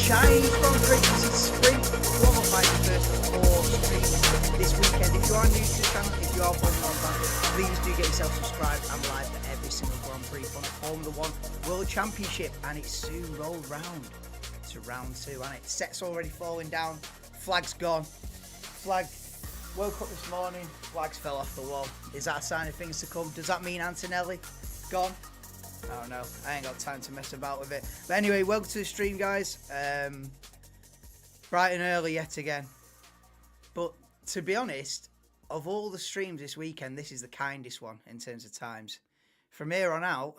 Chinese Grand Prix. This is Spring qualifying the first four streams this weekend. If you are new to the channel, if you are Formula 1 fan, please do get yourself subscribed and live for every single Grand Prix on the Formula 1 World Championship. And it's soon rolled round to round 2, and it set's already falling down. Flag's gone. Flag woke up this morning, flags fell off the wall. Is that a sign of things to come? Does that mean Antonelli gone? I don't know. I ain't got time to mess about with it. But anyway, welcome to the stream, guys. Bright and early yet again. But to be honest, of all the streams this weekend, this is the kindest one in terms of times. From here on out,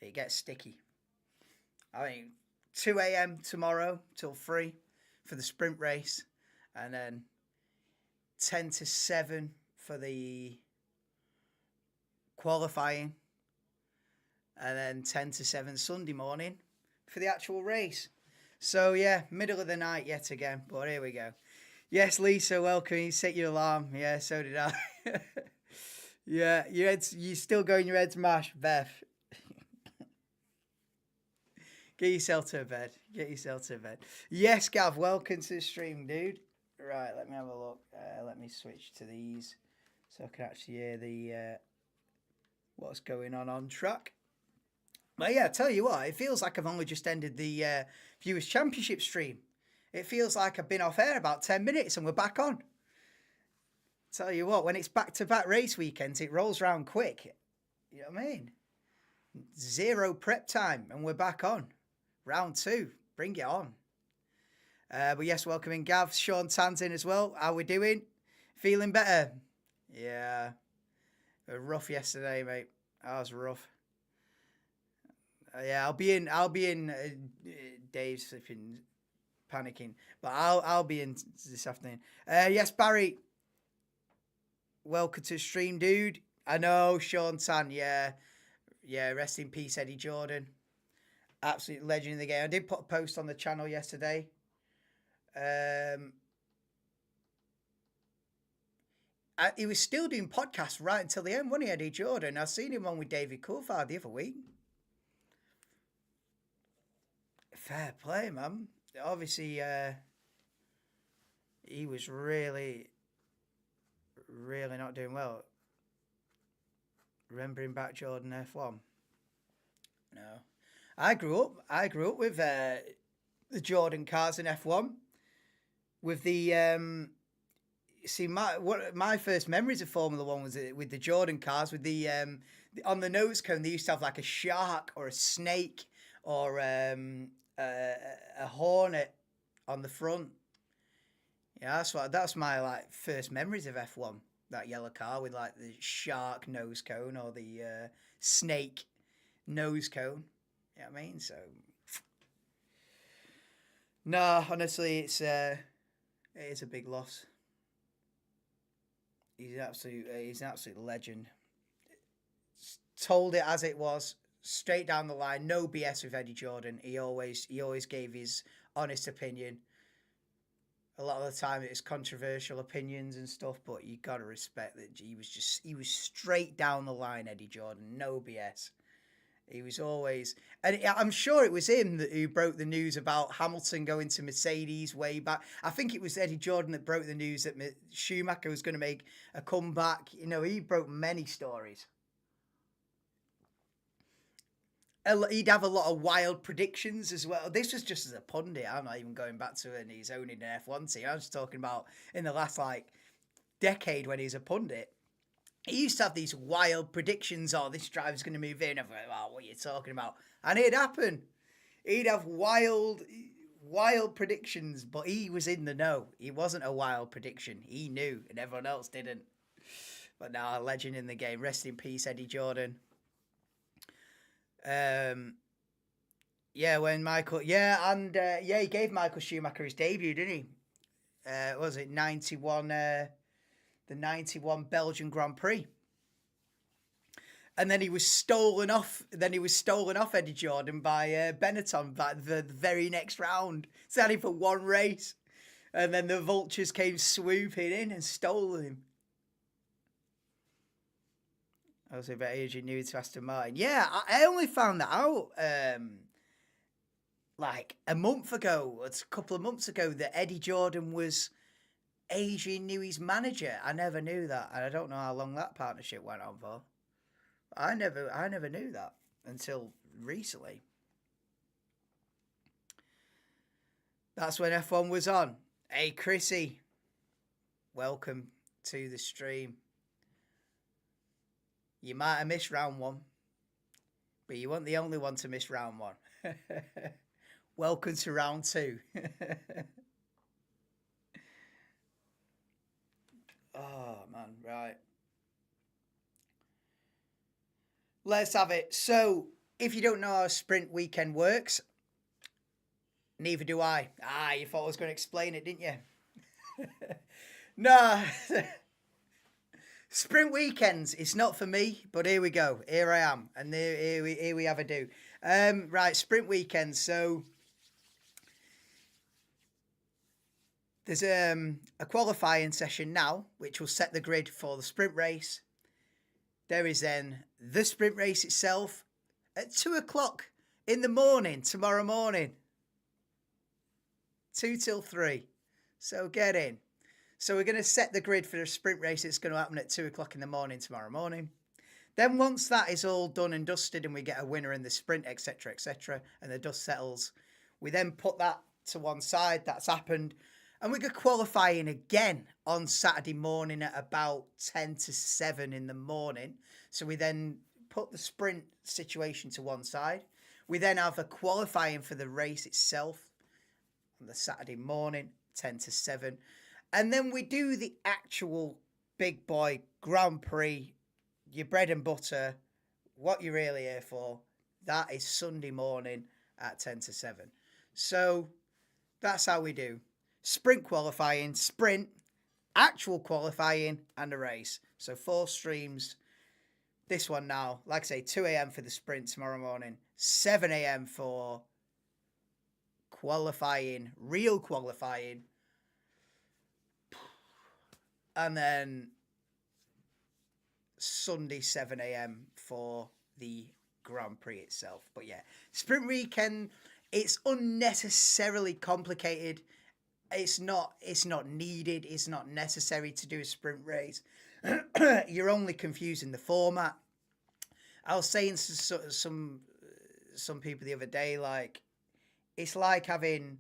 it gets sticky. I mean, 2 a.m. tomorrow till 3 for the sprint race. And then 10 to 7 for the qualifying. And then 10 to 7 Sunday morning for the actual race. So, yeah, middle of the night yet again. But here we go. Yes, Lisa, welcome. You set your alarm. Yeah, so did I. Yeah, you still going your head's mash, Beth. Get yourself to bed. Get yourself to bed. Yes, Gav, welcome to the stream, dude. Right, let me have a look. Let me switch to these so I can actually hear the what's going on track. But yeah, I tell you what, it feels like I've only just ended the Viewers' Championship stream. It feels like I've been off air about 10 minutes and we're back on. Tell you what, when it's back-to-back race weekends, it rolls round quick. You know what I mean? Zero prep time and we're back on. Round 2. Bring it on. But yes, welcoming Gav, Sean Tanzin as well. How we doing? Feeling better? Yeah. Rough yesterday, mate. That was rough. Yeah, I'll be in. Dave's flipping panicking, but I'll be in this afternoon. Yes, Barry. Welcome to the stream, dude. I know, Sean Tan. Yeah. Rest in peace, Eddie Jordan. Absolute legend in the game. I did put a post on the channel yesterday. He was still doing podcasts right until the end, wasn't he, Eddie Jordan? I seen him on with David Coulthard the other week. Fair play, man. Obviously, he was really not doing well. Remembering back Jordan F1. No, I grew up with the Jordan cars in F1. With the my first memories of Formula 1 was with the Jordan cars. With the on the nose cone, they used to have like a shark or a snake or a hornet on the front. Yeah, that's my like first memories of F1. That yellow car with like the shark nose cone or the snake nose cone. You know what I mean? So no, honestly, it is a big loss. He's an absolute legend. Told it as it was. Straight down the line, no BS with Eddie Jordan. He always gave his honest opinion. A lot of the time it was controversial opinions and stuff, but you gotta respect that he was straight down the line, Eddie Jordan, no BS. He was always, and I'm sure it was him who broke the news about Hamilton going to Mercedes way back. I think it was Eddie Jordan that broke the news that Schumacher was going to make a comeback. You know, he broke many stories. He'd have a lot of wild predictions as well. This was just as a pundit. I'm not even going back to when he's owning an F1 team. I was talking about in the last decade when he's a pundit. He used to have these wild predictions. Oh, this driver's going to move in. I'm like, oh, what are you talking about? And it'd happen. He'd have wild predictions, but he was in the know. He wasn't a wild prediction. He knew, and everyone else didn't. But now, a legend in the game. Rest in peace, Eddie Jordan. When Michael, he gave Michael Schumacher his debut, didn't he? Was it 91, the 91 Belgian Grand Prix? And then he was stolen off. Eddie Jordan by Benetton by the very next round. It's only for one race, and then the vultures came swooping in and stole him. I was about Adrian Newey to Aston Martin. Yeah, I only found that out like a month ago, it's a couple of months ago, that Eddie Jordan was Adrian Newey's manager. I never knew that, and I don't know how long that partnership went on for. I never knew that until recently. That's when F1 was on. Hey, Chrissy, welcome to the stream. You might have missed round one, but you weren't the only one to miss round one. Welcome to round two. Oh, man, right. Let's have it. So, if you don't know how a sprint weekend works, neither do I. You thought I was going to explain it, didn't you? No. Sprint weekends, it's not for me, but here we go. Here I am. And here we have a do. Right, sprint weekends. So, there's a qualifying session now, which will set the grid for the sprint race. There is then the sprint race itself at 2 o'clock in the morning, tomorrow morning. 2 till 3. So get in. So we're going to set the grid for the sprint race. It's going to happen at 2 o'clock in the morning, tomorrow morning. Then once that is all done and dusted and we get a winner in the sprint, etc., and the dust settles, we then put that to one side. That's happened. And we go qualifying again on Saturday morning at about 10 to 7 in the morning. So we then put the sprint situation to one side. We then have a qualifying for the race itself on the Saturday morning, 10 to 7. And then we do the actual big boy Grand Prix, your bread and butter, what you're really here for. That is Sunday morning at 10 to 7. So that's how we do. Sprint qualifying, sprint, actual qualifying, and a race. So 4 streams. This one now, like I say, 2 a.m. for the sprint tomorrow morning, 7 a.m. for qualifying, real qualifying, and then Sunday 7 a.m. for the Grand Prix itself. But yeah, sprint weekend, it's unnecessarily complicated. It's not needed. It's not necessary to do a sprint race. You're only confusing the format. I was saying to some people the other day, like, it's like having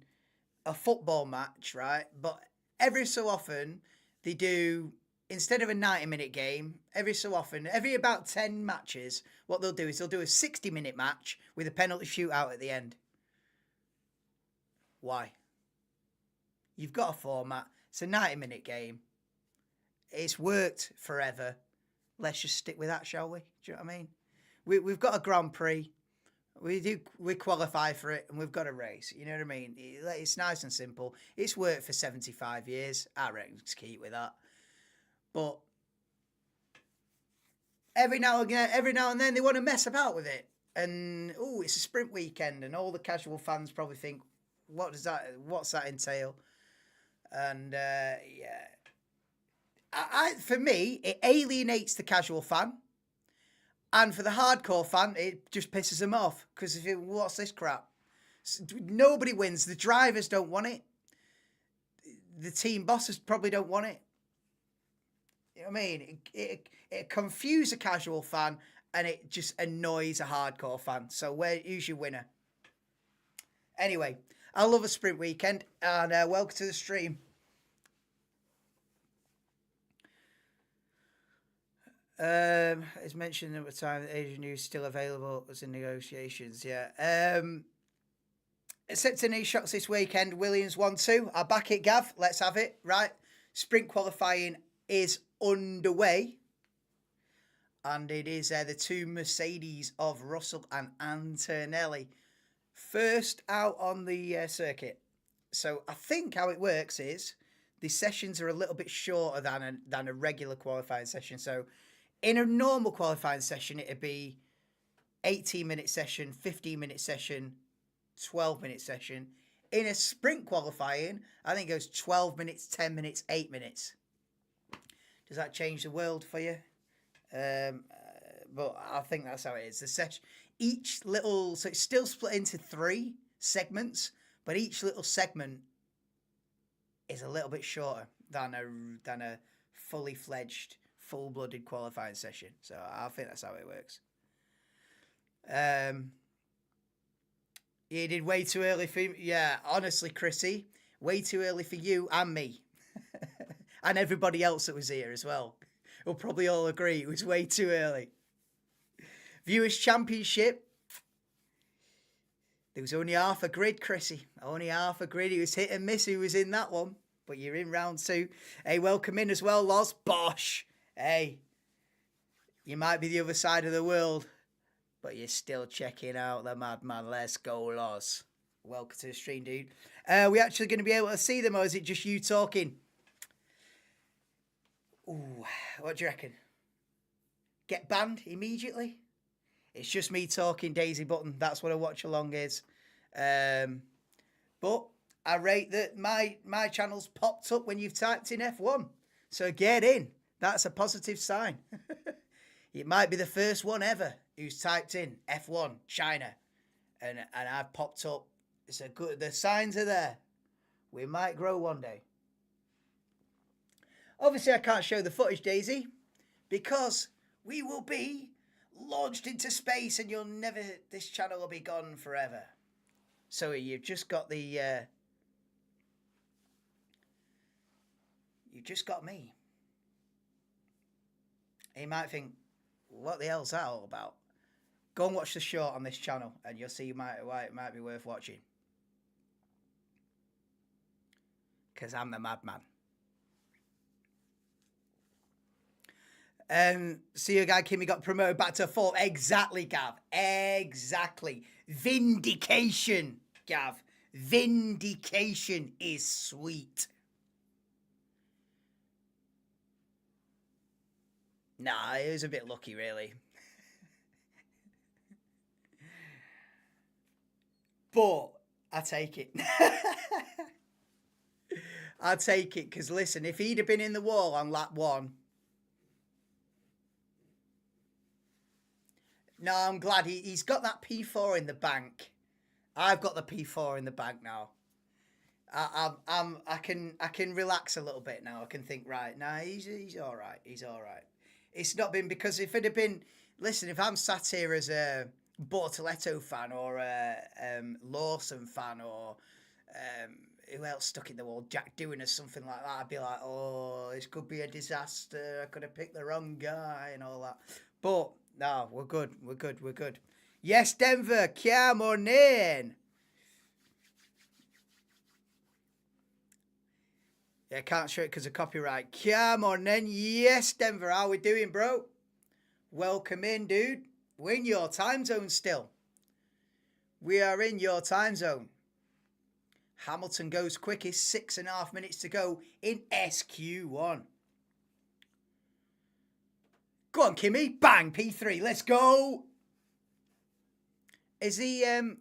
a football match, right? But every so often they do, instead of a 90-minute game, every so often, every about 10 matches, what they'll do is they'll do a 60-minute match with a penalty shootout at the end. Why? You've got a format. It's a 90-minute game. It's worked forever. Let's just stick with that, shall we? Do you know what I mean? We've got a Grand Prix. We qualify for it, and we've got a race. You know what I mean? It's nice and simple. It's worked for 75 years. I reckon just keep with that. But every now and then they want to mess about with it. And it's a sprint weekend, and all the casual fans probably think, what's that entail? And for me, it alienates the casual fan, and for the hardcore fan, it just pisses them off because what's this crap? Nobody wins. The drivers don't want it. The team bosses probably don't want it. You know what I mean? It confuses a casual fan, and it just annoys a hardcore fan. So who's your winner? Anyway, I love a sprint weekend, and welcome to the stream. It's mentioned at the time that Adrian News still available as in negotiations. Yeah. Accepting any shots this weekend. Williams 1-2. I'll back it, Gav. Let's have it. Right. Sprint qualifying is underway. And it is the 2 Mercedes of Russell and Antonelli first out on the circuit. So I think how it works is the sessions are a little bit shorter than a regular qualifying session. So in a normal qualifying session, it'd be 18-minute session, 15-minute session, 12-minute session. In a sprint qualifying, I think it goes 12 minutes, 10 minutes, 8 minutes. Does that change the world for you? But I think that's how it is. The session, so it's still split into 3 segments, but each little segment is a little bit shorter than a fully fledged, full-blooded qualifying session. So I think that's how it works. You did way too early for me. Yeah, honestly, Chrissy, way too early for you and me. And everybody else that was here as well. We'll probably all agree it was way too early. Viewers' Championship. There was only half a grid, Chrissy. Only half a grid. It was hit and miss who was in that one. But you're in round 2. Hey, welcome in as well, Loz. Bosh. Hey, you might be the other side of the world, but you're still checking out the madman. Let's go, Loz. Welcome to the stream, dude. We actually going to be able to see them, or is it just you talking? Ooh, what do you reckon? Get banned immediately? It's just me talking, Daisy Button. That's what a watch along is. But I rate that my channel's popped up when you've typed in F1. So get in. That's a positive sign. It might be the first one ever who's typed in F1 China, and I've popped up. It's a good. The signs are there. We might grow one day. Obviously, I can't show the footage, Daisy, because we will be launched into space, and you'll never. This channel will be gone forever. So you've just got the. You've just got me. You might think, what the hell's that all about? Go and watch the short on this channel, and you'll see why it might be worth watching. Because I'm the madman. See you, guy Kimmy got promoted back to 4. Exactly, Gav. Exactly. Vindication, Gav. Vindication is sweet. Nah, it was a bit lucky, really. But I take it. I take it, because listen, if he'd have been in the wall on lap 1. No, I'm glad he's got that P4 in the bank. I've got the P4 in the bank now. I can relax a little bit now. I can think, right, nah, he's all right. He's all right. It's not been, because if it had been, listen, if I'm sat here as a Bortoletto fan or a Lawson fan or who else stuck in the wall, Jack Doohan or something like that, I'd be like, oh, this could be a disaster. I could have picked the wrong guy and all that. But no, we're good. We're good. We're good. Yes, Denver, come on in. Yeah, can't show it because of copyright. Come on then. Yes, Denver, how we doing, bro? Welcome in, dude. We're in your time zone still. We are in your time zone. Hamilton goes quickest, 6.5 minutes to go in SQ1. Go on, Kimmy. Bang, P3. Let's go. Is the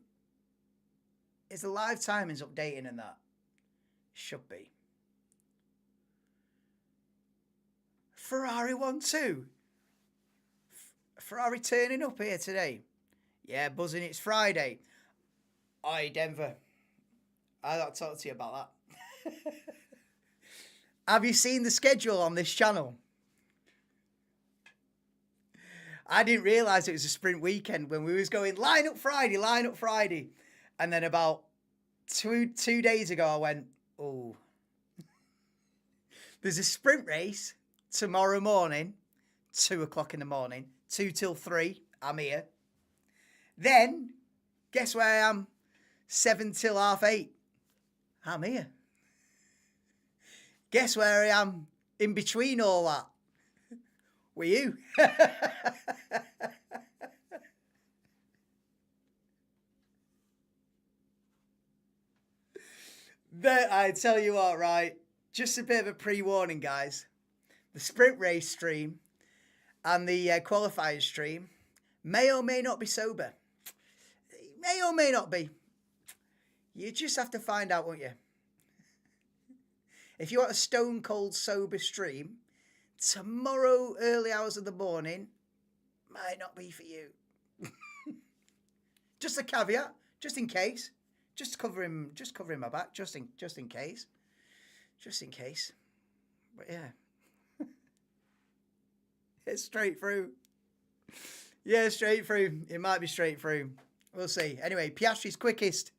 live timings updating and that? Should be. Ferrari 1-2. Ferrari turning up here today. Yeah, buzzing. It's Friday. Oi, Denver. I got to talk to you about that. Have you seen the schedule on this channel? I didn't realise it was a sprint weekend when we was going line up Friday. And then about two days ago, I went, oh, there's a sprint race tomorrow morning, 2 o'clock in the morning, 2 till 3, I'm here. Then, guess where I am? 7 till 8:30, I'm here. Guess where I am in between all that? With you. I tell you what, right? Just a bit of a pre-warning, guys. The sprint race stream and the qualifying stream may or may not be sober. May or may not be. You just have to find out, won't you? If you want a stone cold sober stream, tomorrow early hours of the morning might not be for you. Just a caveat, just in case just covering my back, just in case, just in case. But yeah, it's straight through. Yeah, straight through. It might be straight through. We'll see. Anyway, Piastri's quickest.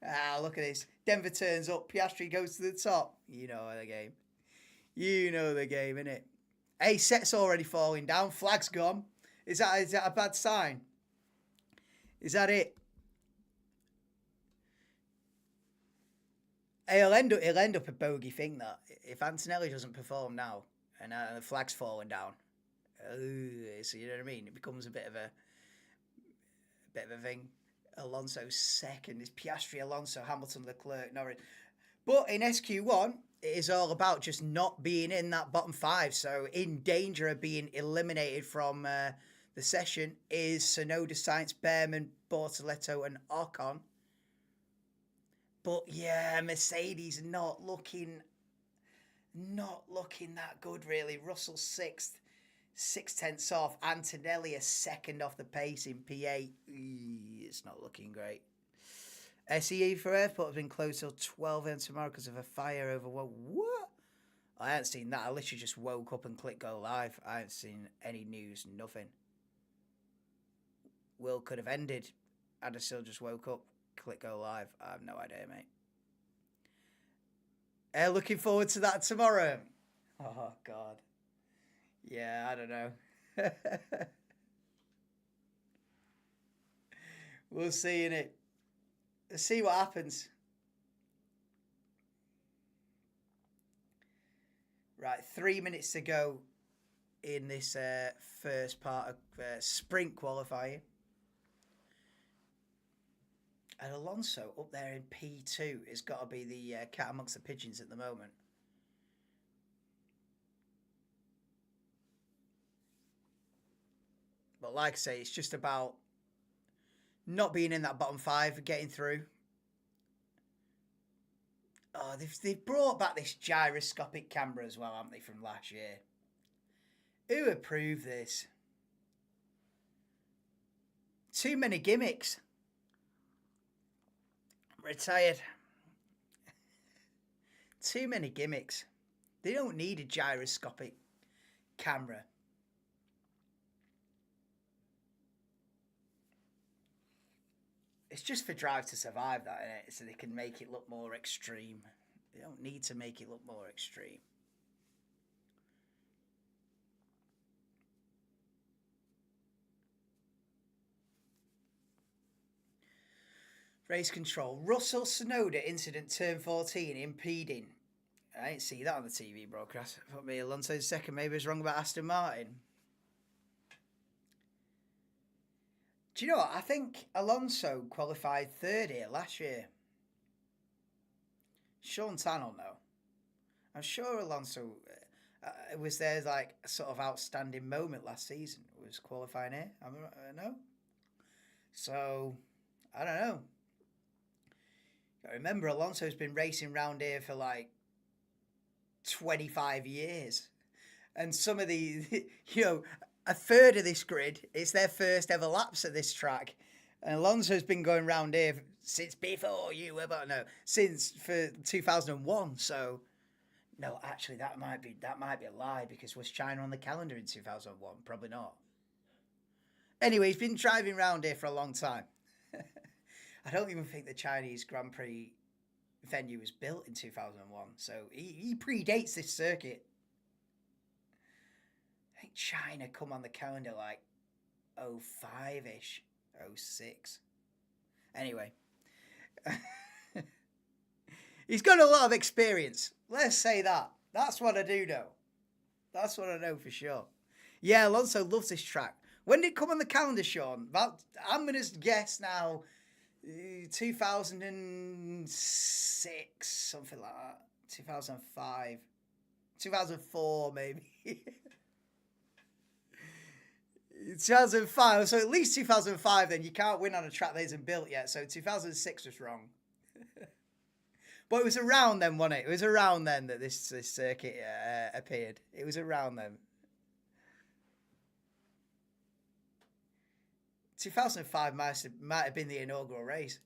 Ah, look at this. Denver turns up. Piastri goes to the top. You know the game. You know the game, innit? Hey, set's already falling down. Flag's gone. Is that a bad sign? Is that it? Hey, it'll end up a bogey thing that if Antonelli doesn't perform now and the flag's falling down, so you know what I mean? It becomes a bit of a thing. Alonso's second. It's Piastri, Alonso, Hamilton, Leclerc, Norris. But in SQ1, it is all about just not being in that bottom five. So in danger of being eliminated from the session is Tsunoda, Sainz, Behrman, Bortoletto and Ocon. But yeah, Mercedes not looking that good really. Russell sixth, 6/10 off. Antonelli a second off the pace in P8. It's not looking great. SEE for airport has been closed till 12 a.m. tomorrow because of a fire over what? I haven't seen that. I literally just woke up and clicked go live. I haven't seen any news, nothing. World could have ended. I'd have still just woke up, click go live. I have no idea, mate. Looking forward to that tomorrow. Oh, God. Yeah, I don't know. We'll see, innit? Let's see what happens. Right, 3 minutes to go in this first part of sprint qualifying. And Alonso up there in P2 has got to be the cat amongst the pigeons at the moment. But like I say, it's just about not being in that bottom five, getting through. Oh, they've brought back this gyroscopic camera as well, haven't they, from last year? Who approved this? Too many gimmicks. Retired. Too many gimmicks. They don't need a gyroscopic camera. It's just for Drive to Survive, that, isn't it? So they can make it look more extreme. They don't need to make it look more extreme. Race control. Russell Tsunoda incident turn 14 impeding. I didn't see that on the TV broadcast. I thought maybe Alonso's second. Maybe I was wrong about Aston Martin. Do you know what? I think Alonso qualified third here last year. Sean Tan will know. I'm sure Alonso was there like a sort of outstanding moment last season. Was qualifying here. I know. So, I don't know. I remember Alonso's been racing round here for like 25 years. And some of the, a third of this grid, it's their first ever laps at this track. And Alonso's been going round here since before you were, but no, since for 2001. So, no, actually, that might be a lie because was China on the calendar in 2001? Probably not. Anyway, he's been driving around here for a long time. I don't even think the Chinese Grand Prix venue was built in 2001, so he predates this circuit. I think China come on the calendar like 05-ish, 06. Anyway. He's got a lot of experience. Let's say that. That's what I do know. That's what I know for sure. Yeah, Alonso loves this track. When did it come on the calendar, Sean? I'm going to guess now 2006, something like that. 2005. 2004, maybe. 2005. So at least 2005, then. You can't win on a track that isn't built yet. So 2006 was wrong. But it was around then, wasn't it? It was around then that this circuit appeared. It was around then. 2005 might have been the inaugural race.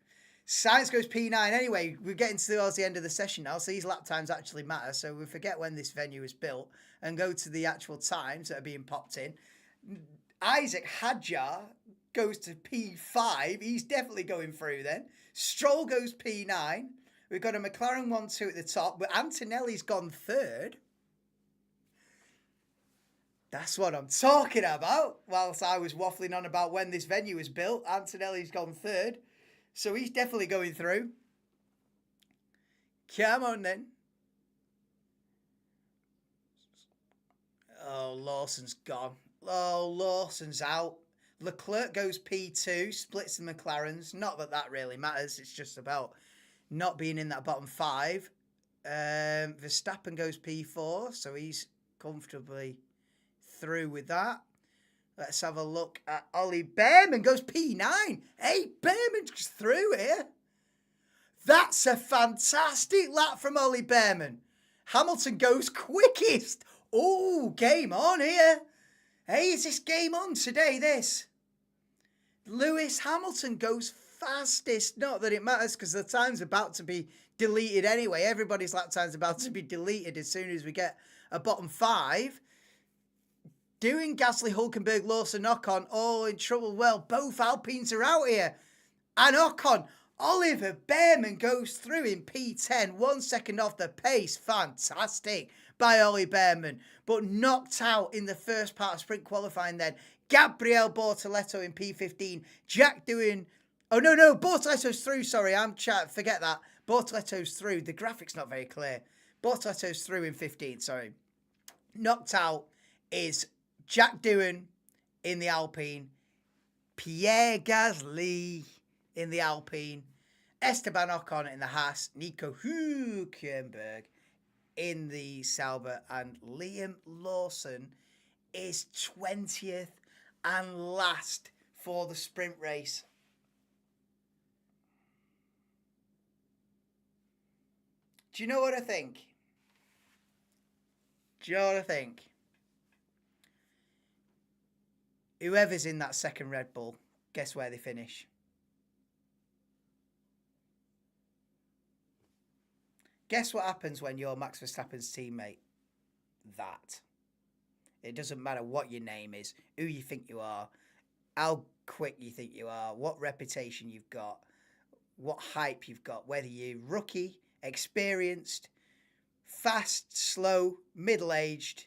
Sainz goes P9. Anyway, we're getting towards the end of the session now, so these lap times actually matter. So we forget when this venue was built and go to the actual times that are being popped in. Isaac Hadjar goes to P5. He's definitely going through then. Stroll goes P9. We've got a McLaren 1-2 at the top, but Antonelli's gone third. That's what I'm talking about. Whilst I was waffling on about when this venue was built, Antonelli's gone third. So he's definitely going through. Come on then. Oh, Lawson's gone. Oh, Lawson's out. Leclerc goes P2, splits the McLarens. Not that that really matters. It's just about not being in that bottom five. Verstappen goes P4, so he's comfortably through with that. Let's have a look at Ollie Behrman goes P9. Hey, Behrman's through here. That's a fantastic lap from Ollie Behrman. Hamilton goes quickest. Oh, game on here. Hey, is this game on today, this? Lewis Hamilton goes fastest. Not that it matters because the time's about to be deleted anyway. Everybody's lap time's about to be deleted as soon as we get a bottom five. Doing Gasly, Hulkenberg, Lawson, Ocon, all in trouble. Well, both Alpines are out here. And Ocon, Oliver Behrman goes through in P10, 1 second off the pace. Fantastic by Ollie Behrman. But knocked out in the first part of sprint qualifying then. Gabriel Bortoleto in P15. Jack doing... Oh, no, Bortoletto's through, sorry. Forget that. Bortoletto's through. The graphic's not very clear. Bortoletto's through in 15, sorry. Knocked out is Jack Doohan in the Alpine. Pierre Gasly in the Alpine. Esteban Ocon in the Haas. Nico Hülkenberg in the Sauber. And Liam Lawson is 20th and last for the sprint race. Do you know what I think? Whoever's in that second Red Bull, guess where they finish? Guess what happens when you're Max Verstappen's teammate? That. It doesn't matter what your name is, who you think you are, how quick you think you are, what reputation you've got, what hype you've got, whether you're rookie, experienced, fast, slow, middle-aged,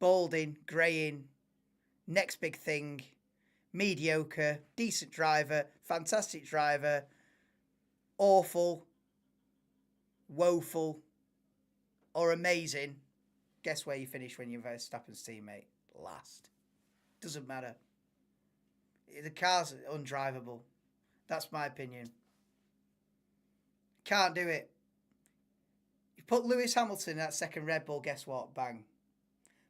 balding, greying, next big thing, mediocre, decent driver, fantastic driver, awful, woeful, or amazing. Guess where you finish when you're Verstappen's teammate? Last. Doesn't matter. The car's undrivable. That's my opinion. Can't do it. You put Lewis Hamilton in that second Red Bull, guess what? Bang.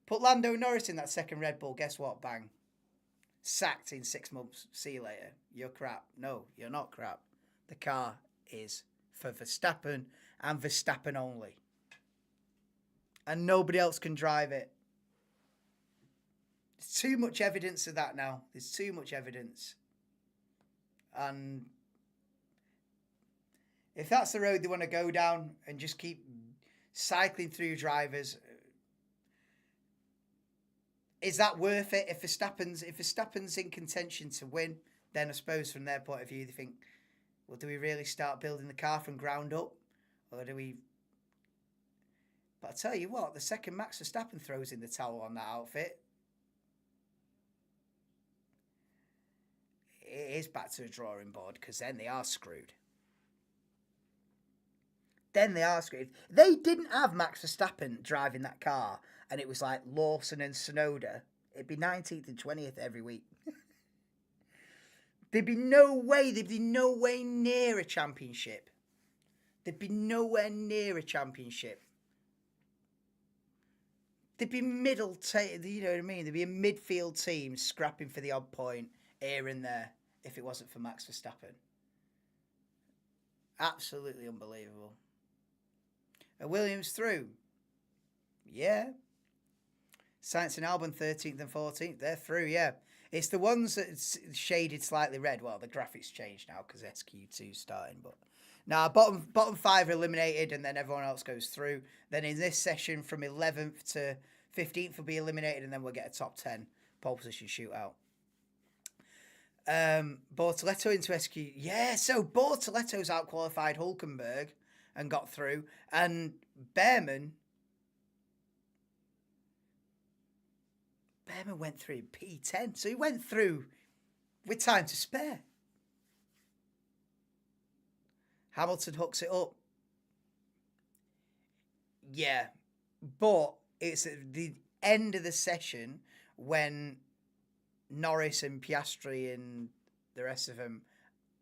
Put Lando Norris in that second Red Bull, guess what? Bang. Sacked in 6 months. See you later. You're crap. No, you're not crap. The car is for Verstappen and Verstappen only. And nobody else can drive it. There's too much evidence of that now. There's too much evidence. And if that's the road they want to go down and just keep cycling through drivers, is that worth it? If Verstappen's in contention to win, then I suppose from their point of view, they think, well, do we really start building the car from ground up? Or do we... But I tell you what, the second Max Verstappen throws in the towel on that outfit, it is back to the drawing board, because then they are screwed. They didn't have Max Verstappen driving that car, and it was like Lawson and Tsunoda. It'd be 19th and 20th every week. There'd be no way near a championship. There'd be nowhere near a championship. There'd be you know what I mean? There'd be a midfield team scrapping for the odd point here and there if it wasn't for Max Verstappen. Absolutely unbelievable. Are Williams through? Yeah. Sainz and Albon 13th and 14th. They're through, yeah. It's the ones that's shaded slightly red. Well, the graphics changed now because SQ2's starting, but now bottom 5 are eliminated, and then everyone else goes through. Then in this session, from 11th to 15th will be eliminated, and then we'll get a top 10 pole position shootout. Bortoleto into SQ. Yeah, so Bortoleto's outqualified Hulkenberg and got through, and Behrman went through in P10, so he went through with time to spare. Hamilton hooks it up. Yeah, but it's at the end of the session when Norris and Piastri and the rest of them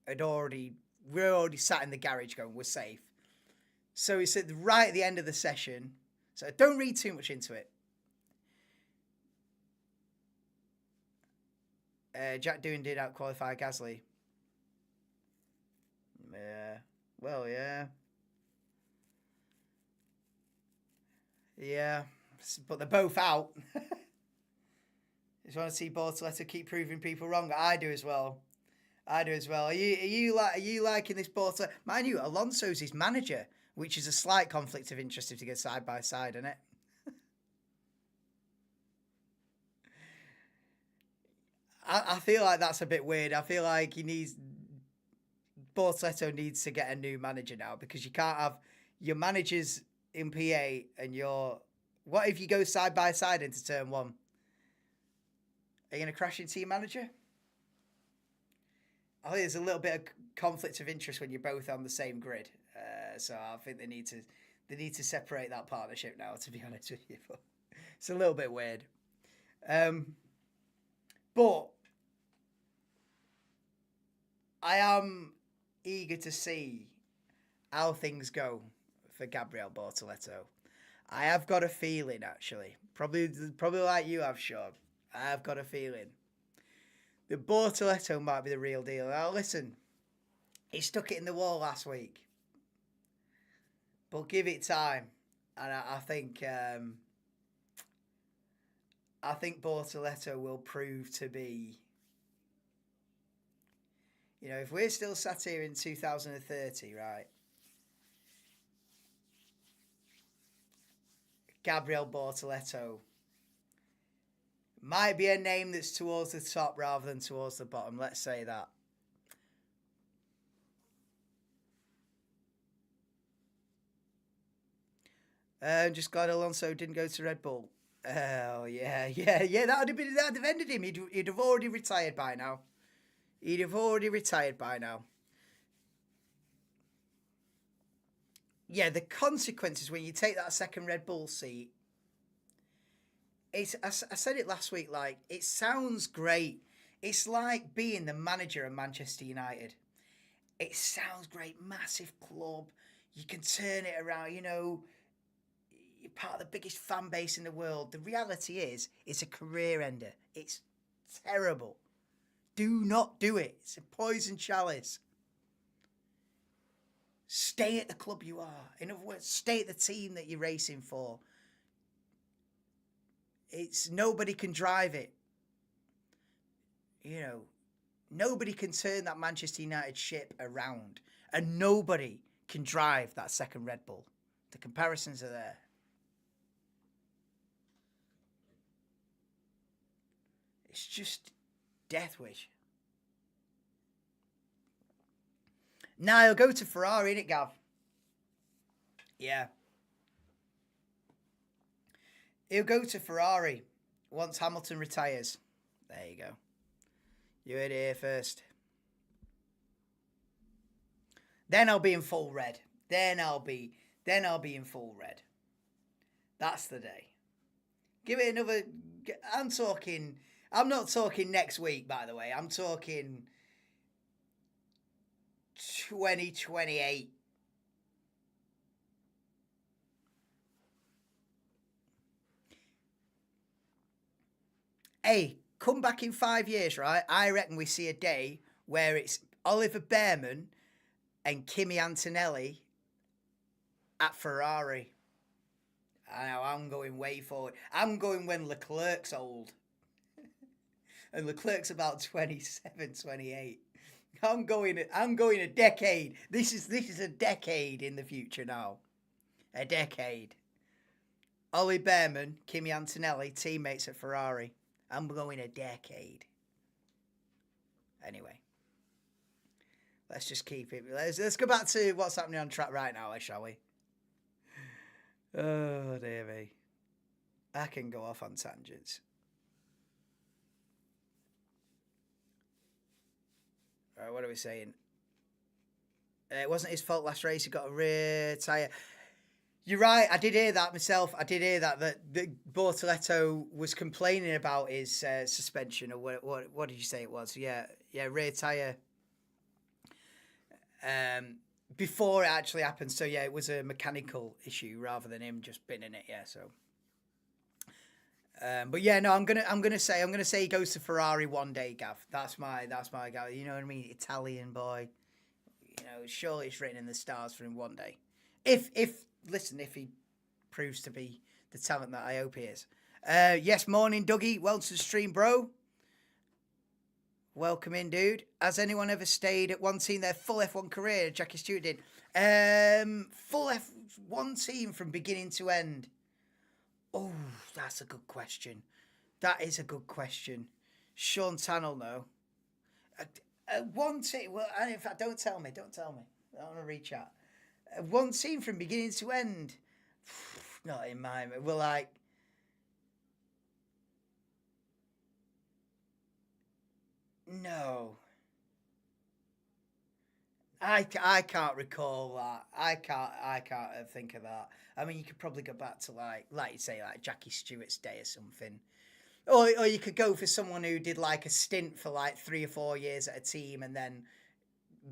we're already sat in the garage going, we're safe. So it's right at the end of the session. So don't read too much into it. Jack Doohan did out-qualify Gasly. Yeah. Well, yeah. Yeah. But they're both out. Just want to see Bortoleto keep proving people wrong. I do as well. Are you liking this Bortoleto? Mind you, Alonso's his manager, which is a slight conflict of interest if they go side by side, isn't it? I feel like that's a bit weird. I feel like Bortoleto needs to get a new manager now, because you can't have your managers in P8 and what if you go side by side into turn 1? Are you going to crash into your manager? I think there's a little bit of conflict of interest when you're both on the same grid. So I think they need to separate that partnership now, to be honest with you. But it's a little bit weird. But I am eager to see how things go for Gabriel Bortoleto. I have got a feeling, actually, probably like you have, Sean. I have got a feeling that Bortoleto might be the real deal. Now, listen, he stuck it in the wall last week, but give it time, and I think Bortoleto will prove to be. If we're still sat here in 2030, right? Gabriel Bortoleto might be a name that's towards the top rather than towards the bottom. Let's say that. Just glad Alonso didn't go to Red Bull. Oh, yeah. That would have ended him. He'd have already retired by now. Yeah, the consequences when you take that second Red Bull seat. I said it last week, like, it sounds great. It's like being the manager of Manchester United. It sounds great, massive club. You can turn it around, you're part of the biggest fan base in the world. The reality is, it's a career ender. It's terrible. Do not do it. It's a poison chalice. Stay at the club you are. In other words, stay at the team that you're racing for. Nobody can drive it. Nobody can turn that Manchester United ship around, and nobody can drive that second Red Bull. The comparisons are there. It's just death wish. Now he'll go to Ferrari, innit, Gav? Yeah. He'll go to Ferrari once Hamilton retires. There you go. You heard it here first. Then I'll be in full red. Then I'll be in full red. That's the day. Give it another. I'm not talking next week, by the way. I'm talking 2028. Hey, come back in 5 years, right? I reckon we see a day where it's Oliver Behrman and Kimi Antonelli at Ferrari. I know, I'm going way forward. I'm going when Leclerc's old. and Leclerc's about 27, 28. I'm going a decade. This is a decade in the future now. A decade. Ollie Behrman, Kimi Antonelli, teammates at Ferrari. I'm going a decade. Anyway, let's just keep it. Let's go back to what's happening on track right now, shall we? Oh, dear me. I can go off on tangents. All right, what are we saying? It wasn't his fault last race. He got a rear tyre. You're right. I did hear that myself. I did hear that Bortoletto was complaining about his suspension, or what did you say it was? Yeah, rear tyre. Before it actually happened. So yeah, it was a mechanical issue rather than him just binning it. Yeah. So. But yeah, no, I'm gonna say he goes to Ferrari one day, Gav. That's my Gav. You know what I mean? Italian boy. You know, surely it's written in the stars for him one day. If he proves to be the talent that I hope he is. Yes, morning, Dougie. Welcome to the stream, bro. Welcome in, dude. Has anyone ever stayed at one team their full F1 career? Jackie Stewart did. Full F1 team from beginning to end. Oh, that's a good question. That is a good question. Sean Tannell, no. One team. Well, in fact, don't tell me. I don't want to reach out. One team from beginning to end. Not in mind. Well, like. No. I can't recall that. I can't think of that. I mean, you could probably go back to like you say, like Jackie Stewart's day or something. Or you could go for someone who did like a stint for like 3 or 4 years at a team and then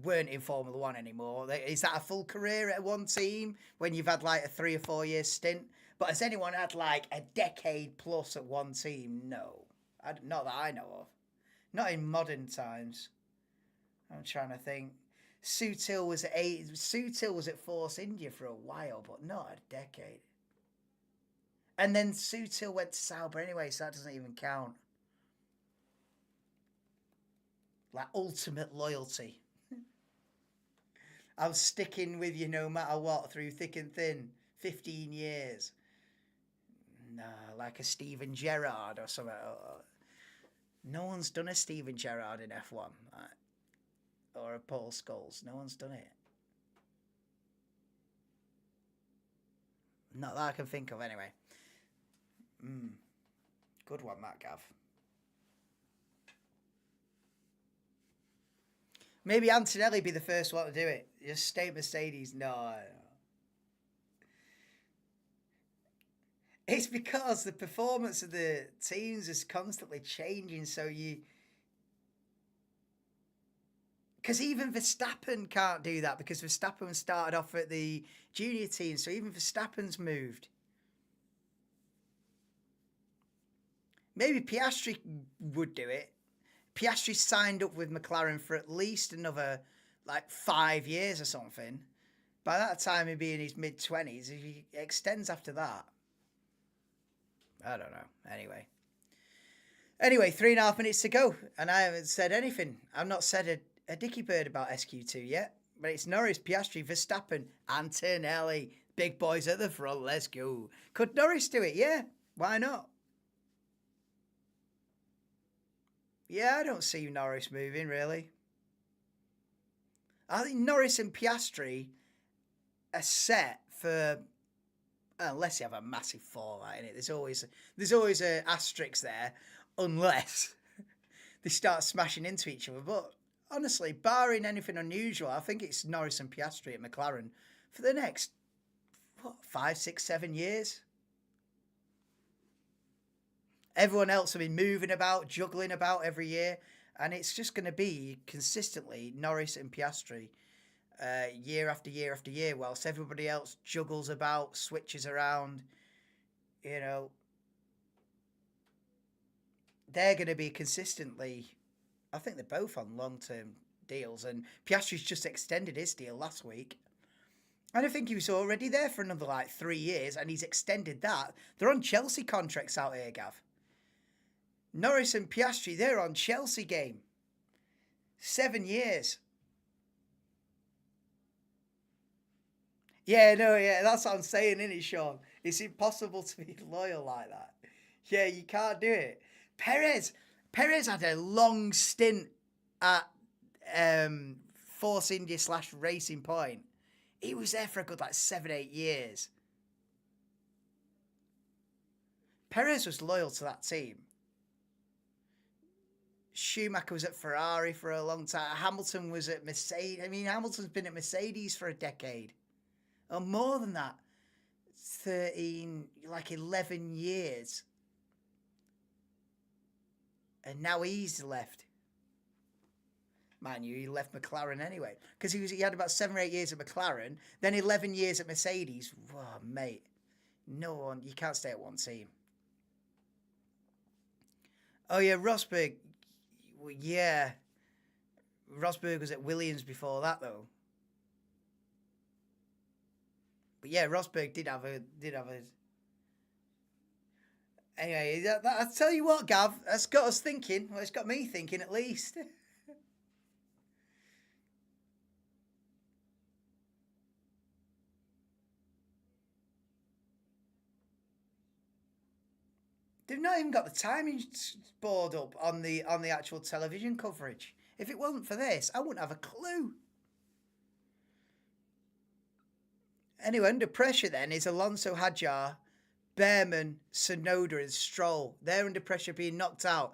weren't in Formula One anymore. Is that a full career at one team when you've had like a 3 or 4 year stint? But has anyone had like a decade plus at one team? No. Not that I know of. Not in modern times. I'm trying to think. Sutil was at Force India for a while, but not a decade. And then Sutil went to Sauber anyway, so that doesn't even count. Like ultimate loyalty. I'm sticking with you no matter what, through thick and thin. 15 years. Nah, like a Steven Gerrard or something. No one's done a Steven Gerrard in F1. Or a Paul Scholes. No one's done it. Not that I can think of, anyway. Good one, that, Gav. Maybe Antonelli be the first one to do it. Just stay Mercedes. No. It's because the performance of the teams is constantly changing, so you... Because even Verstappen can't do that, because Verstappen started off at the junior team, so even Verstappen's moved. Maybe Piastri would do it. Piastri signed up with McLaren for at least another, 5 years or something. By that time, he'd be in his mid-20s. If he extends after that. I don't know. Anyway, 3.5 minutes to go, and I haven't said anything. I've not said a dicky bird about SQ2 yet, but it's Norris, Piastri, Verstappen, Antonelli. Big boys at the front, let's go. Could Norris do it? Yeah, why not? Yeah, I don't see Norris moving, really. I think Norris and Piastri are set for... Unless you have a massive fallout in it. There's always an asterisk there, unless they start smashing into each other. But honestly, barring anything unusual, I think it's Norris and Piastri at McLaren for the next 5, 6, 7 years. Everyone else will be moving about, juggling about every year, and it's just going to be consistently Norris and Piastri. Year after year after year, whilst everybody else juggles about, switches around, they're going to be consistently, I think they're both on long-term deals, and Piastri's just extended his deal last week, and I think he was already there for another 3 years, and he's extended that. They're on Chelsea contracts out here, Gav. Norris and Piastri, they're on Chelsea game. 7 years. Yeah, no, yeah, that's what I'm saying, isn't it, Sean? It's impossible to be loyal like that. Yeah, you can't do it. Perez had a long stint at Force India / Racing Point. He was there for a good 7-8 years. Perez was loyal to that team. Schumacher was at Ferrari for a long time. Hamilton was at Mercedes. I mean, Hamilton's been at Mercedes for a decade. Or more than that. 11 years. And now he's left. Mind you, he left McLaren anyway. Because he had about 7 or 8 years at McLaren. Then 11 years at Mercedes. Oh, mate. No one, you can't stay at one team. Oh, yeah, Rosberg. Yeah. Rosberg was at Williams before that, though. But yeah, Rosberg did have a. Anyway, I tell you what, Gav, that's got us thinking. Well, it's got me thinking at least. They've not even got the timing board up on the actual television coverage. If it wasn't for this, I wouldn't have a clue. Anyway, under pressure then is Alonso, Hadjar, Behrman, Tsunoda and Stroll. They're under pressure being knocked out.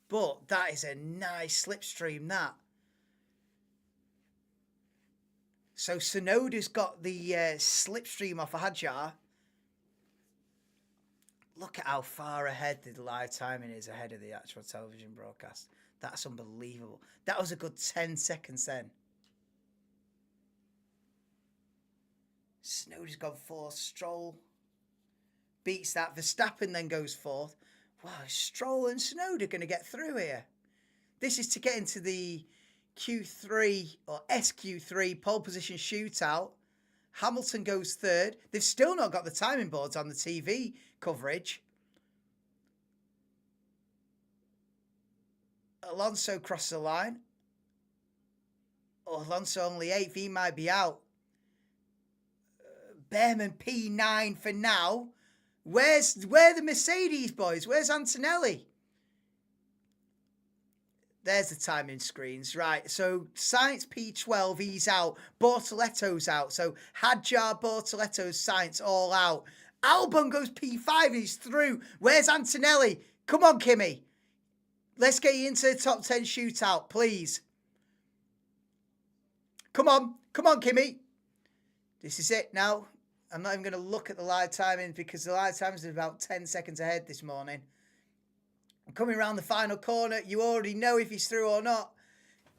But that is a nice slipstream, that. So Tsunoda's got the slipstream off of Hadjar. Look at how far ahead the live timing is ahead of the actual television broadcast. That's unbelievable. That was a good 10 seconds then. Tsunoda's gone fourth. Stroll beats that. Verstappen then goes fourth. Wow, Stroll and Tsunoda going to get through here. This is to get into the Q3 or SQ3 pole position shootout. Hamilton goes third. They've still not got the timing boards on the TV coverage. Alonso crosses the line. Oh, Alonso only 8th. He might be out. Behrman P9 for now. Where are the Mercedes boys? Where's Antonelli? There's the timing screens. Right, so Sainz P12, he's out. Bortoletto's out. So Hadjar, Bortoletto, Sainz all out. Albon goes P5, he's through. Where's Antonelli? Come on, Kimi. Let's get you into the top 10 shootout, please. Come on, Kimi. This is it now. I'm not even going to look at the live timing because the live timing is about 10 seconds ahead this morning. I'm coming around the final corner. You already know if he's through or not.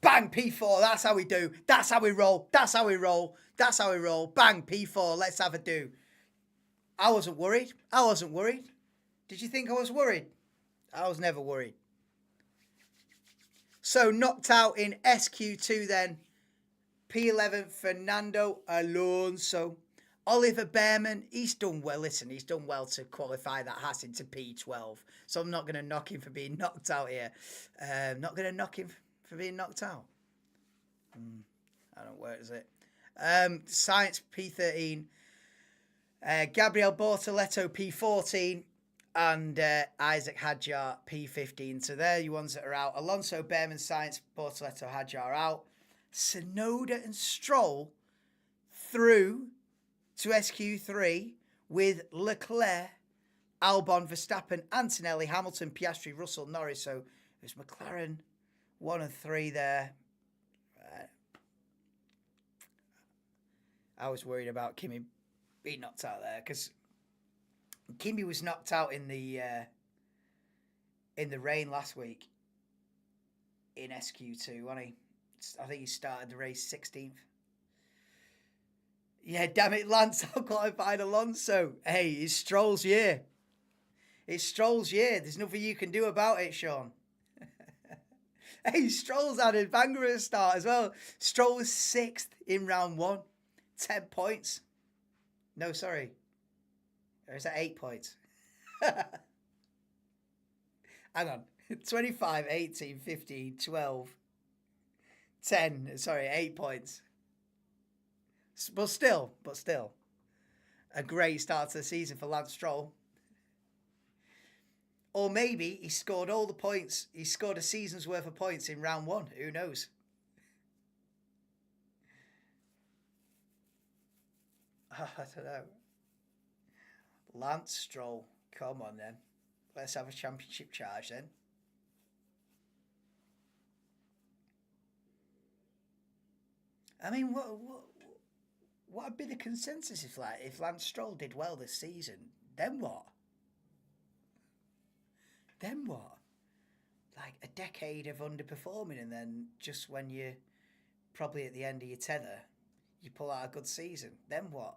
Bang, P4. That's how we do. That's how we roll. That's how we roll. That's how we roll. Bang, P4. Let's have a do. I wasn't worried. Did you think I was worried? I was never worried. So knocked out in SQ2 then. P11, Fernando Alonso. Oliver Behrman, he's done well. Listen, he's done well to qualify that Haas into P12. So I'm not going to knock him for being knocked out here. Not going to knock him for being knocked out. I don't work, is it? Sainz P13. Gabriel Bortoletto P14. And Isaac Hadjar P15. So they're the ones that are out. Alonso, Behrman, Sainz, Bortoletto, Hadjar out. Tsunoda and Stroll through to SQ3 with Leclerc, Albon, Verstappen, Antonelli, Hamilton, Piastri, Russell, Norris. So it was McLaren 1 and 3 there. I was worried about Kimi being knocked out there because Kimi was knocked out in the rain last week in SQ2, wasn't he? I think he started the race 16th. Yeah, damn it, Lance out-qualified Alonso. Hey, it's Stroll's year. It's Stroll's year. There's nothing you can do about it, Sean. Hey, Stroll's had a banger at the start as well. Stroll was 6th in round 1. 10 points. No, sorry. Or is that 8 points? Hang on. 25, 18, 15, 12, 10. Sorry, 8 points. But still, a great start to the season for Lance Stroll. Or maybe he scored all the points. He scored a season's worth of points in round one. Who knows? I don't know. Lance Stroll. Come on then. Let's have a championship charge then. I mean, what would be the consensus if Lance Stroll did well this season? Then what? Then what? Like a decade of underperforming, and then just when you're probably at the end of your tether, you pull out a good season. Then what?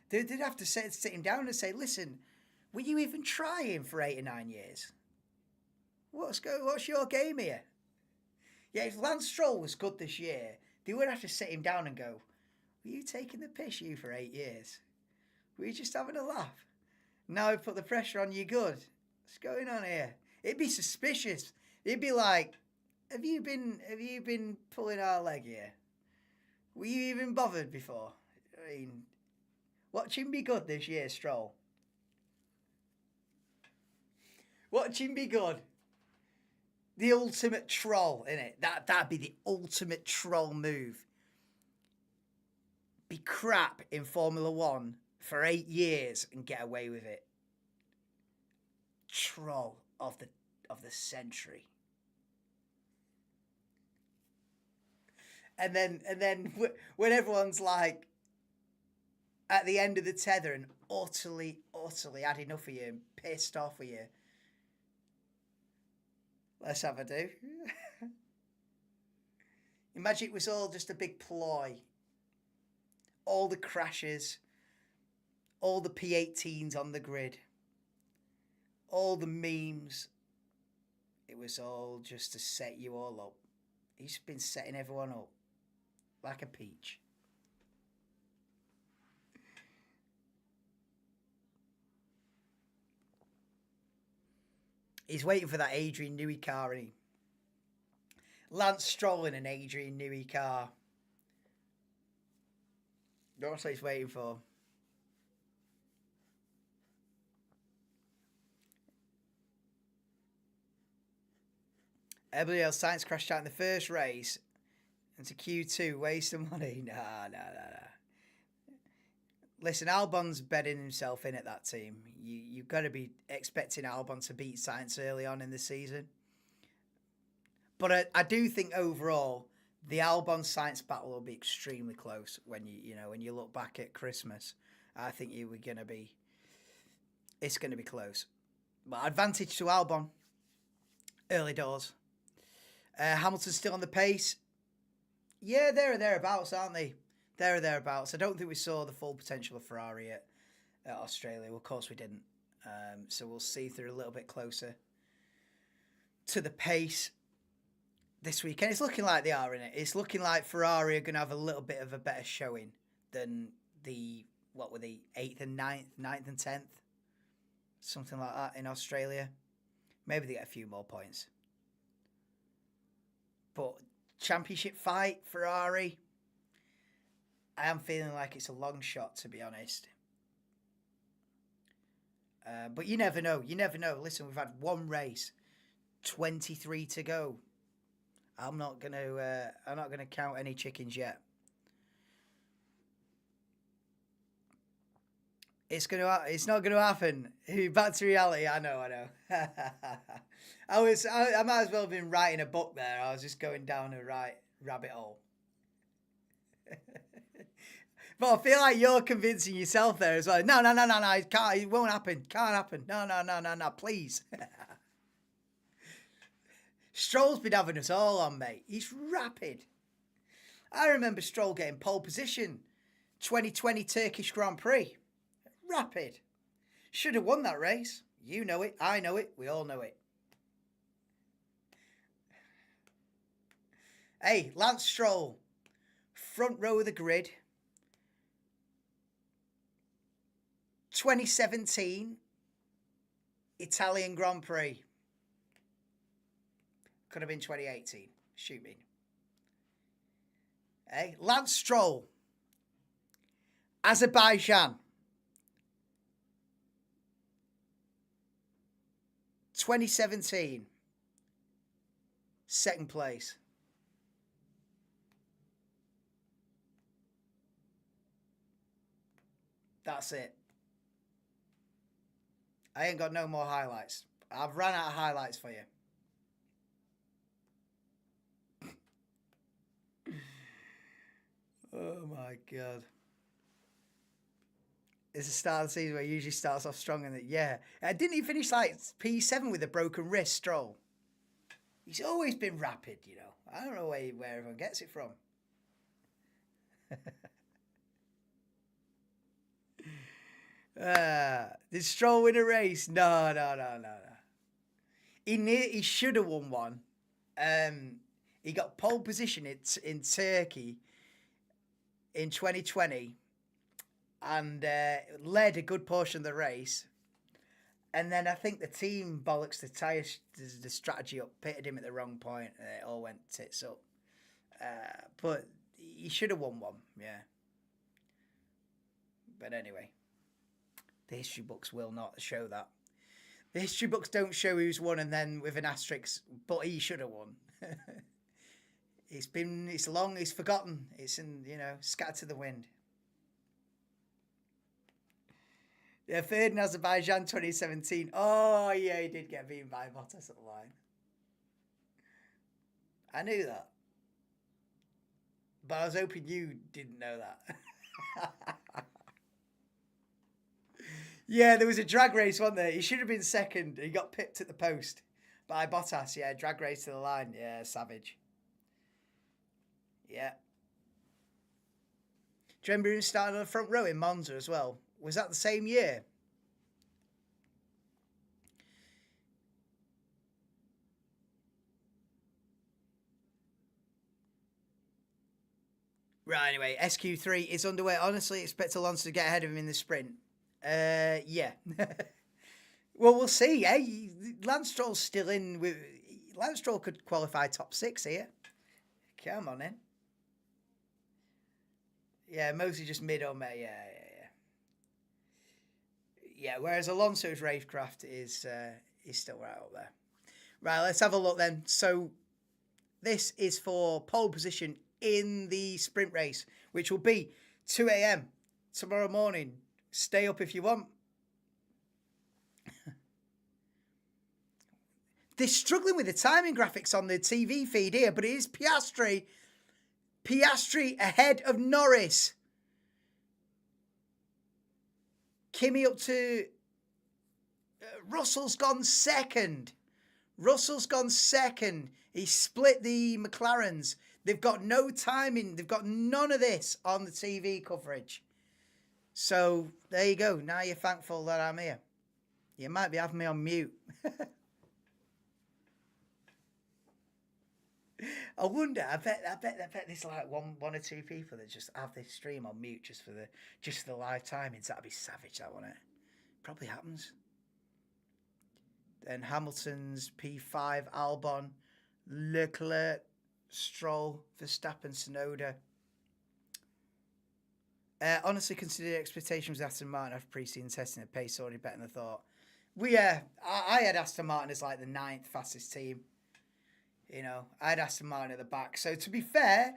They'd have to sit him down and say, listen, were you even trying for 8 or 9 years? What's your game here? Yeah, if Lance Stroll was good this year, they would have to sit him down and go, were you taking the piss, you, for 8 years? Were you just having a laugh? Now I put the pressure on you good. What's going on here? It'd be suspicious. It'd be like, have you been pulling our leg here? Were you even bothered before? I mean, watch him be good this year, Stroll. Watch him be good. The ultimate troll, innit? That'd be the ultimate troll move. Be crap in Formula One for 8 years and get away with it. Troll of the century. And then when everyone's like at the end of the tether and utterly had enough of you and pissed off with you, let's have a do. Imagine it was all just a big ploy. All the crashes, all the P18s on the grid, all the memes. It was all just to set you all up. He's been setting everyone up like a peach. He's waiting for that Adrian Newey car, isn't he? Lance Stroll in an Adrian Newey car. That's what he's waiting for. Everybody else, Sainz crashed out in the first race into Q2, waste of money. Nah. Listen, Albon's bedding himself in at that team. You've got to be expecting Albon to beat Sainz early on in the season. But I do think overall, the Albon-Sainz battle will be extremely close when you look back at Christmas. I think it's going to be close. But advantage to Albon, early doors. Hamilton's still on the pace. Yeah, there or thereabouts, aren't they? There or thereabouts. I don't think we saw the full potential of Ferrari at Australia. Well, of course we didn't. So we'll see if they're a little bit closer to the pace this weekend. It's looking like they are, in it. It's looking like Ferrari are going to have a little bit of a better showing than the 8th and 9th and 10th? Something like that in Australia. Maybe they get a few more points. But championship fight, Ferrari, I am feeling like it's a long shot, to be honest. But you never know. Listen, we've had one race, 23 to go. I'm not gonna count any chickens yet. It's not gonna happen. Back to reality. I know. I might as well have been writing a book there. I was just going down a rabbit hole. But I feel like you're convincing yourself there as well. No, it can't. It won't happen. Can't happen. No, please. Stroll's been having us all on, mate. He's rapid. I remember Stroll getting pole position, 2020 Turkish Grand Prix. Rapid. Should have won that race. You know it. I know it. We all know it. Hey, Lance Stroll, front row of the grid. 2017 Italian Grand Prix. Could have been 2018. Shoot me. Hey, Lance Stroll. Azerbaijan. 2017. Second place. That's it. I ain't got no more highlights. I've ran out of highlights for you. Oh my God. It's the start of the season where it usually starts off strong, and yeah. Didn't he finish like P7 with a broken wrist, Stroll? He's always been rapid, you know. I don't know where everyone gets it from. Did Stroll win a race? No. He should have won one. He got pole position in Turkey in 2020 and led a good portion of the race. And then I think the team bollocks the strategy up, pitted him at the wrong point, and it all went tits up. But he should have won one, yeah. But anyway, the history books will not show that. The history books don't show who's won and then with an asterisk, but he should have won. It's long, it's forgotten. It's scattered to the wind. Yeah, third in Azerbaijan 2017. Oh, yeah, he did get beaten by Bottas at the line. I knew that. But I was hoping you didn't know that. Yeah, there was a drag race, wasn't there? He should have been second. He got pipped at the post by Bottas. Yeah, drag race to the line. Yeah, savage. Yeah. Do you remember him starting on the front row in Monza as well? Was that the same year? Right, anyway, SQ3 is underway. Honestly, expect Alonso to get ahead of him in the sprint. Yeah. Well, we'll see, eh? Lance Stroll's still in. Lance Stroll could qualify top 6 here. Come on in. Yeah, mostly just mid or May. Yeah. Yeah, whereas Alonso's racecraft is still right up there. Right, let's have a look then. So this is for pole position in the sprint race, which will be 2 a.m. tomorrow morning. Stay up if you want. They're struggling with the timing graphics on the TV feed here, but it is Piastri. Piastri ahead of Norris. Kimi up to... Russell's gone second. He split the McLarens. They've got no timing. They've got none of this on the TV coverage. So, there you go. Now you're thankful that I'm here. You might be having me on mute. I wonder. I bet there's like one or two people that just have this stream on mute just for the live timings. That'd be savage, that wouldn't it? Probably happens. Then Hamilton's P5, Albon, Leclerc, Stroll, Verstappen, Tsunoda. Honestly, consider expectations with Aston Martin after pre-season testing the pace already better than I thought. I had Aston Martin as like the 9th fastest team. You know, I had Aston Martin at the back. So to be fair,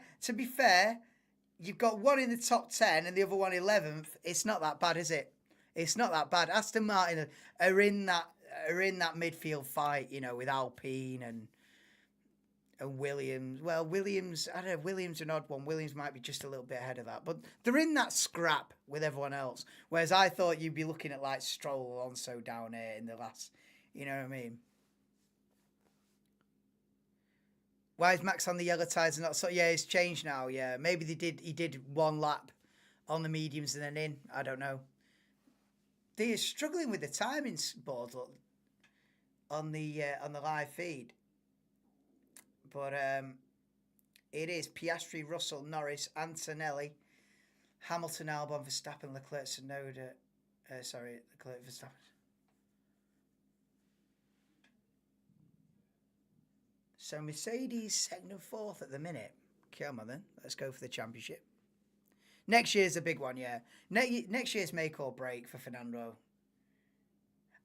you've got one in the top 10 and the other one 11th. It's not that bad, is it? It's not that bad. Aston Martin are in that midfield fight, you know, with Alpine and Williams. Well, Williams, I don't know, Williams an odd one. Williams might be just a little bit ahead of that. But they're in that scrap with everyone else. Whereas I thought you'd be looking at like Stroll, Alonso down here in the last, you know what I mean? Why is Max on the yellow tyres and not so? Yeah, it's changed now. Yeah, maybe he did one lap on the mediums and then in. I don't know. They're struggling with the timings board on the live feed. But it is Piastri, Russell, Norris, Antonelli, Hamilton, Albon, Verstappen, Leclerc, Tsunoda. Leclerc, Verstappen. So Mercedes second and fourth at the minute. Come on then, let's go for the championship. Next year's a big one, yeah. Next year's make or break for Fernando.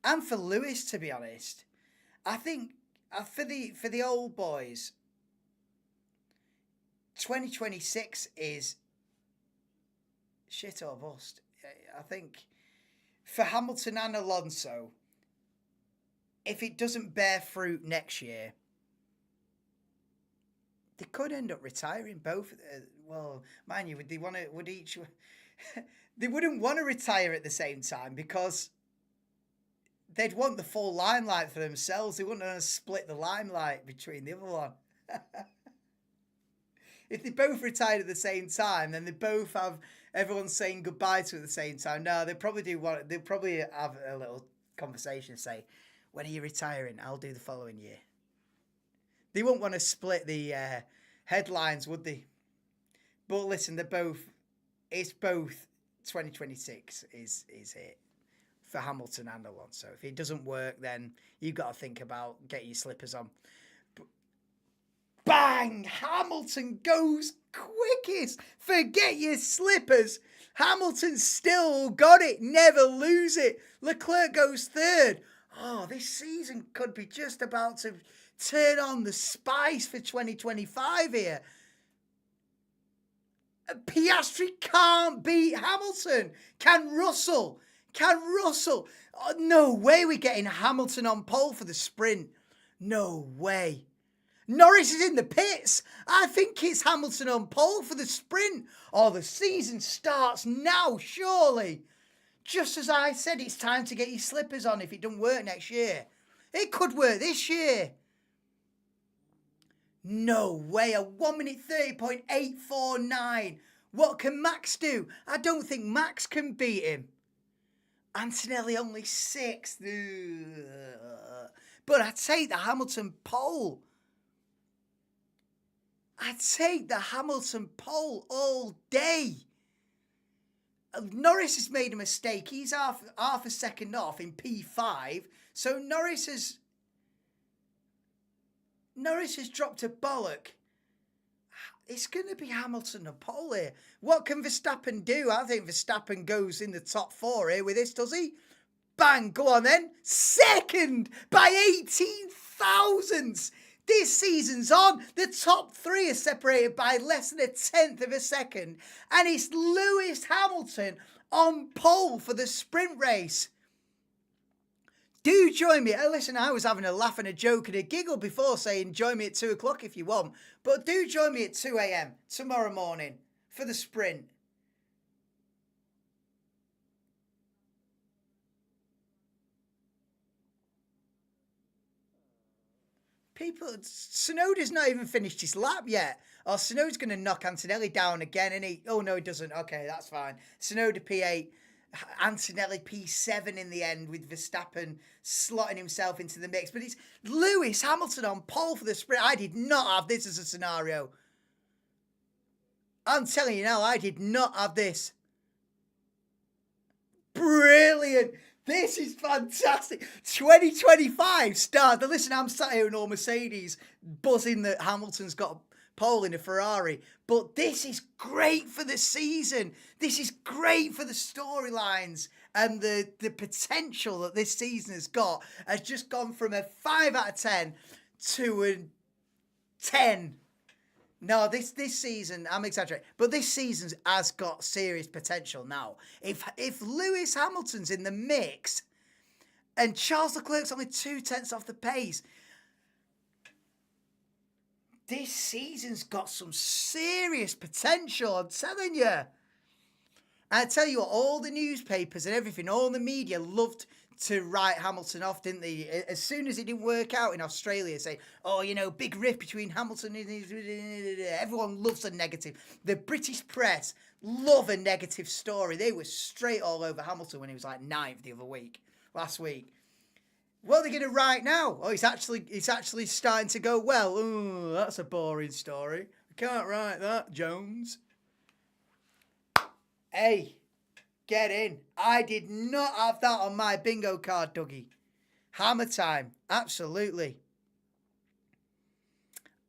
And for Lewis, to be honest. I think for the old boys, 2026 is shit or bust. I think for Hamilton and Alonso, if it doesn't bear fruit next year, they could end up retiring both. Well, mind you, they wouldn't want to retire at the same time because they'd want the full limelight for themselves. They wouldn't want to split the limelight between the other one. If they both retired at the same time, then they both have everyone saying goodbye to at the same time. No, they probably do want. They'll probably have a little conversation and say, "When are you retiring? I'll do the following year." They wouldn't want to split the headlines, would they? But listen, it's both 2026 is it for Hamilton and Alonso. If it doesn't work, then you've got to think about getting your slippers on. Bang! Hamilton goes quickest. Forget your slippers. Hamilton still got it. Never lose it. Leclerc goes third. Oh, this season could be just about to turn on the spice for 2025 here. Piastri can't beat Hamilton. Can Russell? Oh, no way we're getting Hamilton on pole for the sprint. No way. Norris is in the pits. I think it's Hamilton on pole for the sprint. Oh, the season starts now, surely. Just as I said, it's time to get your slippers on if it doesn't work next year. It could work this year. No way, a 1 minute 30.849. What can Max do? I don't think Max can beat him. Antonelli only 6th. But I'd take the Hamilton pole. I'd take the Hamilton pole all day. Norris has made a mistake. He's half a second off in P5. So Norris has dropped a bollock. It's going to be Hamilton and pole here. What can Verstappen do? I think Verstappen goes in the top 4 here with this, does he? Bang, go on then. Second by 18 thousandths. This season's on. The top 3 are separated by less than 1/10 of a second. And it's Lewis Hamilton on pole for the sprint race. Do join me. Listen, I was having a laugh and a joke and a giggle before saying join me at 2 o'clock if you want. But do join me at 2 a.m. tomorrow morning for the sprint. Tsunoda's not even finished his lap yet. Oh, Tsunoda's going to knock Antonelli down again, and oh no, he doesn't. Okay, that's fine. Tsunoda P8, Antonelli P7 in the end with Verstappen slotting himself into the mix. But it's Lewis Hamilton on pole for the sprint. I did not have this as a scenario. I'm telling you now, I did not have this. Brilliant. This is fantastic. 2025 start. Listen, I'm sat here in all Mercedes buzzing that Hamilton's got a pole in a Ferrari. But this is great for the season. This is great for the storylines. And the potential that this season has got has just gone from a 5 out of 10 to a 10. No, this season, I'm exaggerating, but this season has got serious potential now. If Lewis Hamilton's in the mix and Charles Leclerc's only 0.2 off the pace, this season's got some serious potential, I'm telling you. I tell you what, all the newspapers and everything, all the media loved to write Hamilton off, didn't they? As soon as it didn't work out in Australia, say, oh, you know, big rift between Hamilton and... Everyone loves a negative. The British press love a negative story. They were straight all over Hamilton when he was like 9th last week. What are they going to write now? Oh, it's actually starting to go well. Oh, that's a boring story. I can't write that, Jones. Hey, get in. I did not have that on my bingo card, Dougie. Hammer time. Absolutely.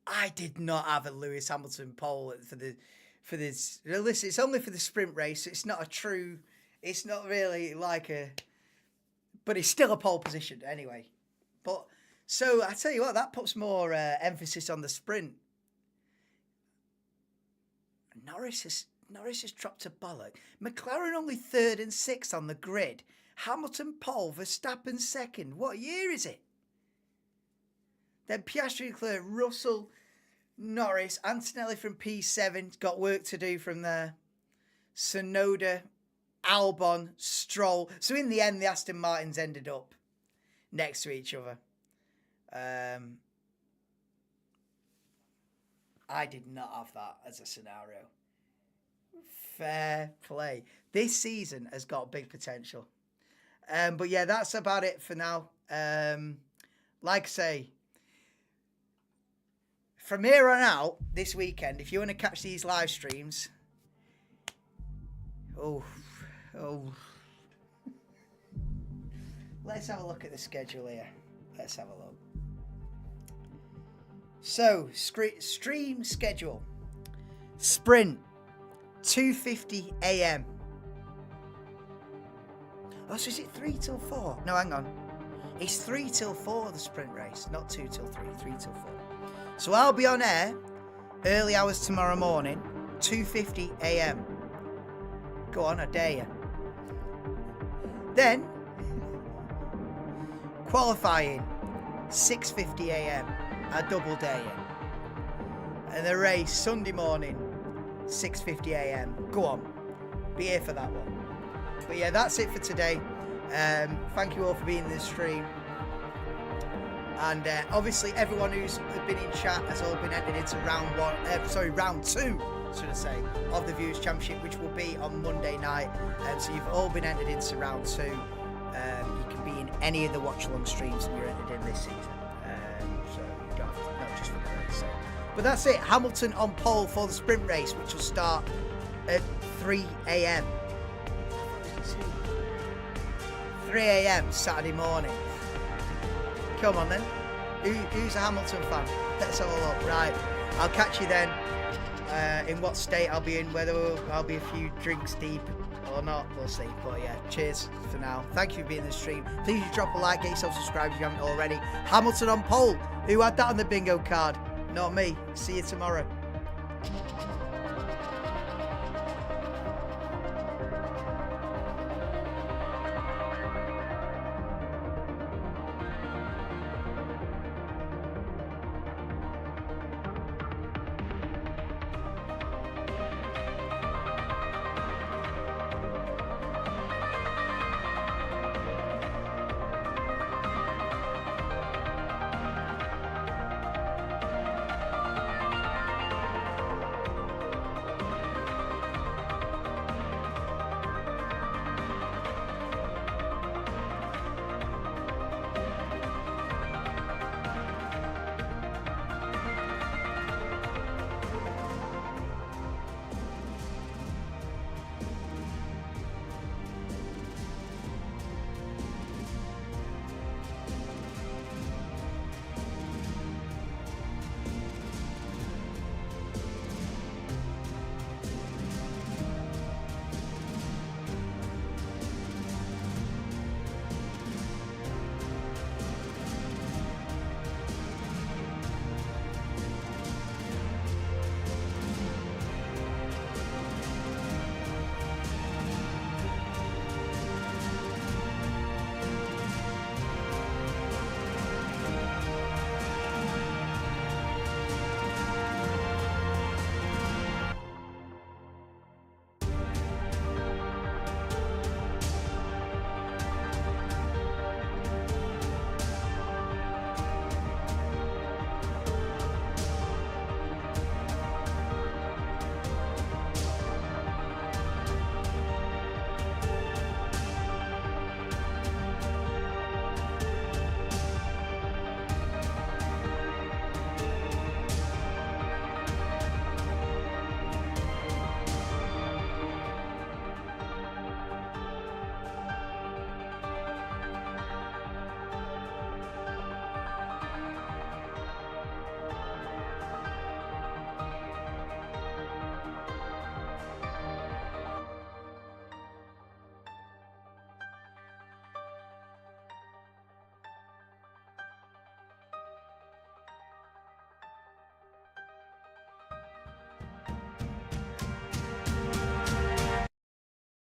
I did not have a Lewis Hamilton pole for this. Listen, it's only for the sprint race. It's not a true. It's not really like a. But it's still a pole position anyway. But so I tell you what, that puts more emphasis on the sprint. Norris has dropped a bollock. McLaren only 3rd and 6th on the grid. Hamilton pole, Verstappen 2nd. What year is it? Then Piastri, Leclerc, Russell, Norris, Antonelli from P7 got work to do from there. Tsunoda, Albon, Stroll. So in the end, the Aston Martins ended up next to each other. I did not have that as a scenario. Fair play. This season has got big potential. But yeah, that's about it for now. Like I say, from here on out, this weekend, if you want to catch these live streams, let's have a look at the schedule here. Let's have a look. So, stream schedule. Sprint, 2:50 a.m. Oh, so is it 3 till 4? No, hang on. It's 3 till 4, the sprint race, not 2 till 3, 3 till 4. So I'll be on air early hours tomorrow morning, 2:50 a.m. Go on, I dare you. Then, qualifying, 6:50 a.m. I double dare you. And the race, Sunday morning, 6:50 a.m. Go on, be here for that one. But yeah, that's it for today. Thank you all for being in this stream. And obviously everyone who's been in chat has all been entered into round 2, should I say, of the Viewers Championship, which will be on Monday night. So you've all been entered into round 2. You can be in any of the watch-along streams that you're entered in this season. So you don't have to, not just for the race. So. But that's it. Hamilton on pole for the sprint race, which will start at 3 a.m. 3 a.m. Saturday morning. Come on then. Who's a Hamilton fan? Let's have a look. Right. I'll catch you then. In what state I'll be in, whether I'll be a few drinks deep or not, we'll see. But yeah, cheers for now. Thank you for being in the stream. Please drop a like, get yourself subscribed if you haven't already. Hamilton on pole. Who had that on the bingo card? Not me. See you tomorrow.